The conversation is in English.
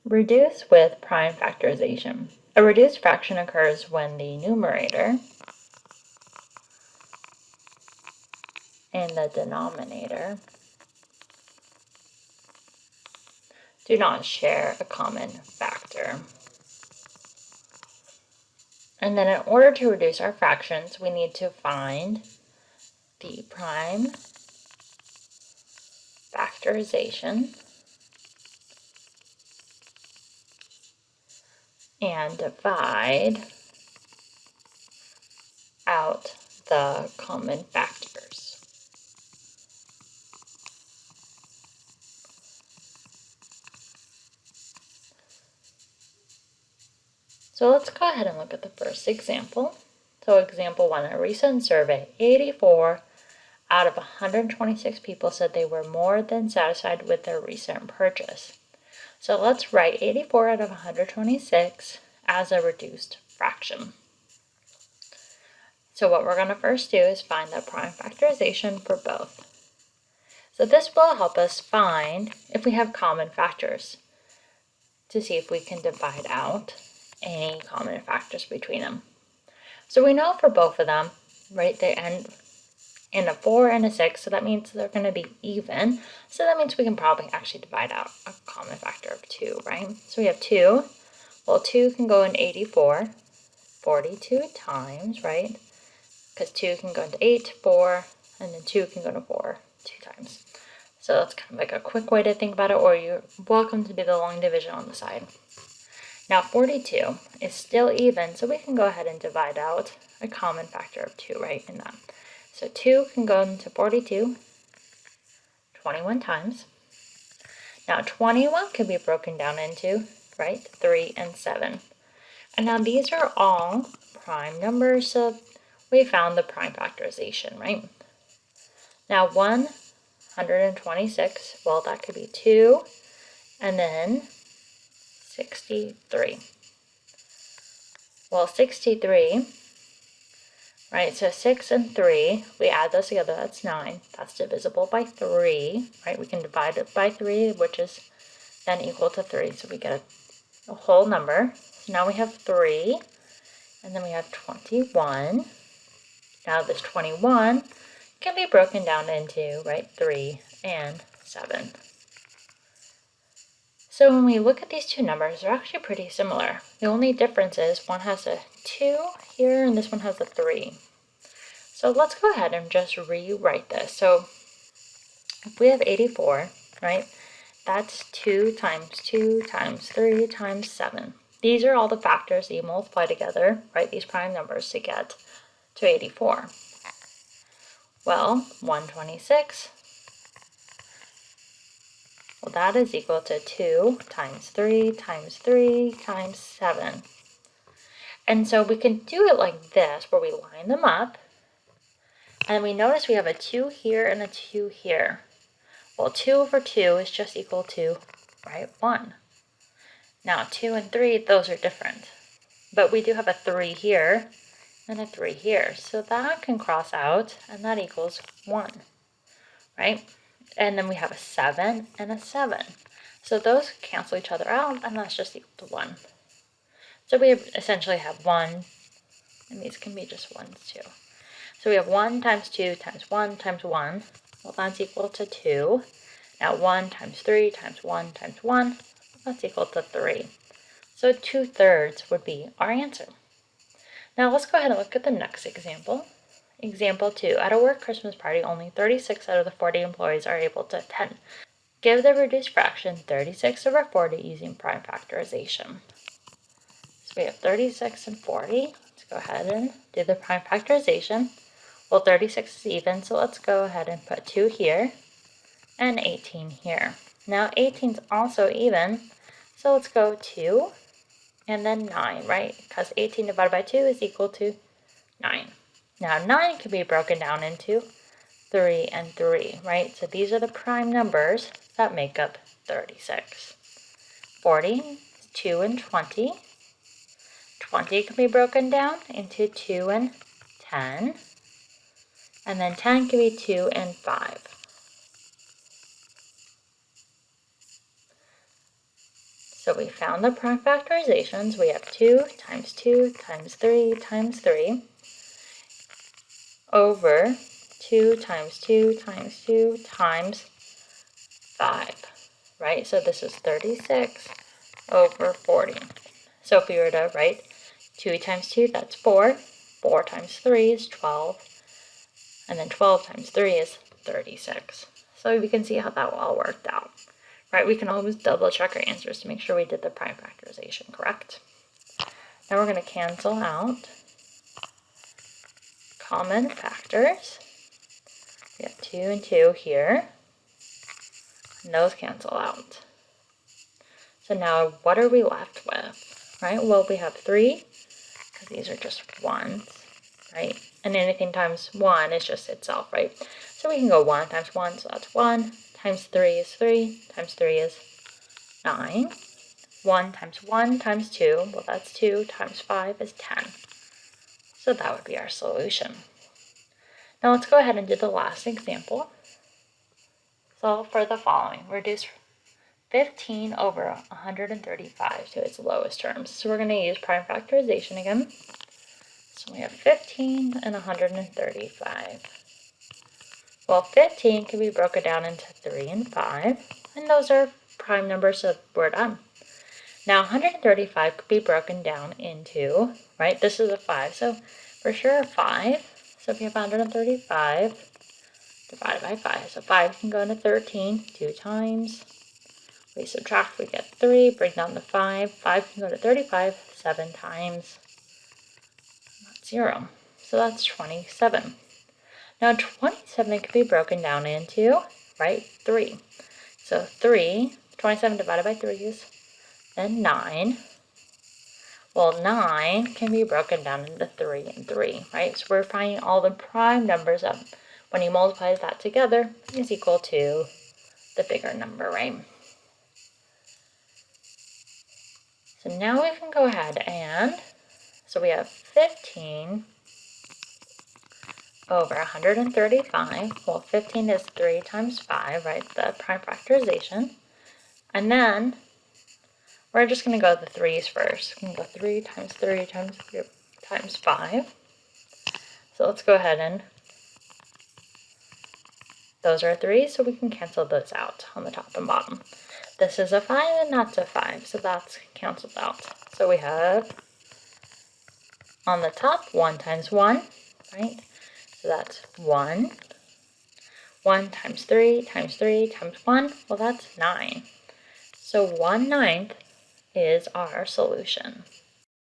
Reduce with prime factorization. A reduced fraction occurs when the numerator and the denominator do not share a common factor. And then in order to reduce our fractions, we need to find the prime factorization and divide out the common factors. So let's go ahead and look at the first example. So example 1, a recent survey, 84 out of 126 people said they were more than satisfied with their recent purchase. So let's write 84 out of 126 as a reduced fraction. So what we're going to first do is find the prime factorization for both. So this will help us find if we have common factors to see if we can divide out any common factors between them. So we know for both of them, right, they end in a 4 and a 6, so that means they're going to be even. So that means we can probably actually divide out a common factor of 2, right? So we have 2. Well, 2 can go in 84, 42 times, right? Because 2 can go into 8, 4, and then 2 can go to 4, 2 times. So that's kind of like a quick way to think about it, or you're welcome to do the long division on the side. Now 42 is still even, so we can go ahead and divide out a common factor of 2 right in that. So 2 can go into 42 21 times. Now 21 can be broken down into, right, 3 and 7. And now these are all prime numbers, so we found the prime factorization, right? Now 126, well, that could be 2, and then 63. Well, 63, right, so 6 and 3, we add those together, that's 9. That's divisible by 3, right? We can divide it by 3, which is then equal to 3, so we get a whole number. So now we have 3, and then we have 21. Now this 21 can be broken down into, right, 3 and 7. So when we look at these two numbers, they're actually pretty similar. The only difference is one has a 2 here and this one has a 3. So let's go ahead and just rewrite this. So if we have 84, right, that's 2 times 2 times 3 times 7. These are all the factors that you multiply together, right, these prime numbers to get to 84. Well, 126, well, that is equal to 2 times 3 times 3 times 7. And so we can do it like this, where we line them up, and we notice we have a 2 here and a 2 here. Well, 2 over 2 is just equal to, right, 1. Now, 2 and 3, those are different. But we do have a 3 here and a 3 here. So that can cross out, and that equals 1, right? And then we have a 7 and a 7. So those cancel each other out, and that's just equal to 1. So we essentially have 1, and these can be just 1s too. So we have 1 times 2 times 1 times 1. Well, that's equal to 2. Now 1 times 3 times 1 times 1, that's equal to 3. So 2/3 would be our answer. Now let's go ahead and look at the next example. Example 2. At a work Christmas party, only 36 out of the 40 employees are able to attend. Give the reduced fraction 36 over 40 using prime factorization. So we have 36 and 40. Let's go ahead and do the prime factorization. Well, 36 is even, so let's go ahead and put 2 here and 18 here. Now 18 is also even, so let's go 2 and then 9, right? Because 18 divided by 2 is equal to 9. Now 9 can be broken down into 3 and 3, right? So these are the prime numbers that make up 36. 40, 2 and 20. 20 can be broken down into 2 and 10. And then 10 can be 2 and 5. So we found the prime factorizations. We have 2 times 2 times 3 times 3 over 2 times 2 times 2 times 5, right? So this is 36 over 40. So if we were to write 2 times 2, that's 4. 4 times 3 is 12. And then 12 times 3 is 36. So we can see how that all worked out. Right, we can always double check our answers to make sure we did the prime factorization correct. Now we're going to cancel out common factors. We have 2 and 2 here, and those cancel out. So now what are we left with, right? Well, we have 3, because these are just ones, right? And anything times 1 is just itself, right? So we can go 1 times 1, so that's 1, times 3 is 3, times 3 is 9. 1 times 1 times 2, well that's 2, times 5 is 10. So that would be our solution. Now let's go ahead and do the last example. Solve for the following. Reduce 15 over 135 to its lowest terms. So we're going to use prime factorization again. So we have 15 and 135. Well, 15 can be broken down into 3 and 5, and those are prime numbers, so we're done. Now 135 could be broken down into, right, this is a 5, so for sure 5. So if you have 135 divided by 5, so 5 can go into 13 2 times. We subtract, we get 3, bring down the 5. 5 can go to 35 7 times. That's 0. So that's 27. Now 27 can be broken down into, right, 3. So 27 divided by 3 is then 9. Well, 9 can be broken down into 3 and 3, right? So we're finding all the prime numbers up. When you multiply that together, is equal to the bigger number, right? So now we can go ahead and, so we have 15 over 135. Well, 15 is 3 times 5, right? The prime factorization. And then we're just going to go the 3's first. We're going to go 3 times 3 times 3 times 5. So let's go ahead and, those are 3, so we can cancel those out on the top and bottom. This is a 5 and that's a 5, so that's canceled out. So we have on the top 1 times 1, right? So that's 1. 1 times 3 times 3 times 1, well that's 9. So 1/9 is our solution.